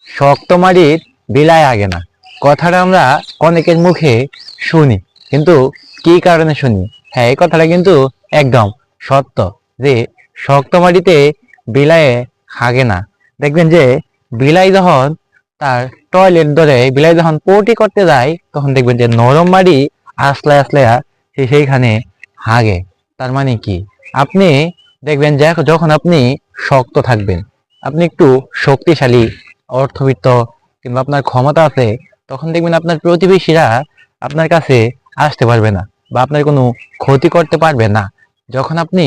শক্ত মাটির বিলাই আগে না, কথাটা আমরা অনেকের মুখে শুনি, কিন্তু কি কারণে শুনি? হ্যাঁ, এই কথাটা কিন্তু একদম সত্য যে শক্ত মাটিতে বিলায়ে হাগে না। দেখবেন যে বিলাই যখন তার টয়লেট ধরে, বিলাই যখন পটি করতে যায়, তখন দেখবেন যে নরম মাটি আসলে আসলে সে সেইখানে হাগে। তার মানে কি? আপনি দেখবেন যে যখন আপনি শক্ত থাকবেন, আপনি একটু শক্তিশালী, অর্থবিত্ত, কিংবা আপনার ক্ষমতা আছে, তখন দেখবেন আপনার প্রতিবেশীরা আপনার কাছে আসতে পারবে না বা আপনার কোনো ক্ষতি করতে পারবে না। যখন আপনি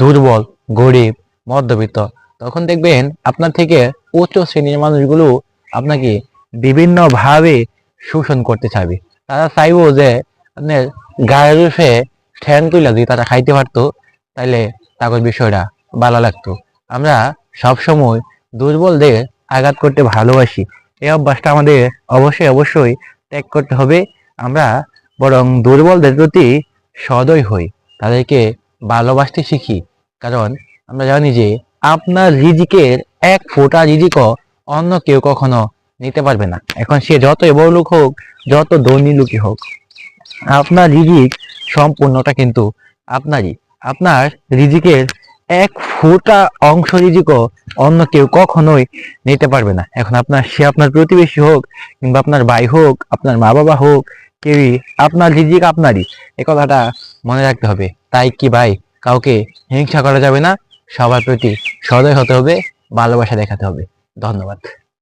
দুর্বল, গরিব, মধ্যবিত্ত, তখন দেখবেন আপনার থেকে উচ্চ শ্রেণীর মানুষগুলো আপনাকে বিভিন্নভাবে শোষণ করতে চাইবে। তারা চাইবো যে আপনার গায়ের রূপে ঠ্যাং তুলে যদি তারা খাইতে পারতো, তাইলে তাদের বিষয়টা ভালো লাগতো। আমরা সবসময় দুর্বলদের আঘাত করতে ভালোবাসি। এই অভ্যাসটা আমাদের অবশ্যই অবশ্যই ত্যাগ করতে হবে। আমরা বরং দুর্বলদের প্রতি সদয় হই, তাদেরকে ভালোবাসতে শিখি। কারণ আমরা জানি যে আপনার রিজিকের এক ফোঁটা রিজিকও অন্য কেউ কখনো নিতে পারবে না। এখন সে যতই বড় লোক হোক, যত ধনী লোকই হোক, আপনার রিজিক সম্পূর্ণটা কিন্তু আপনারই। আপনার রিজিকের এক ফোঁটা অংশ রিজিকও অন্য কেউ কখনোই নিতে পারবে না। এখন সে আপনার প্রতিবেশী হোক, কিংবা আপনার ভাই হোক, আপনার মা বাবা হোক, কেউই, আপনার রিজিক আপনারই। এ কথাটা মনে রাখতে হবে। তাই কি ভাই, কাউকে হিংসা করা যাবে না, সবার প্রতি সদয় হতে হবে, ভালোবাসা দেখাতে হবে। ধন্যবাদ।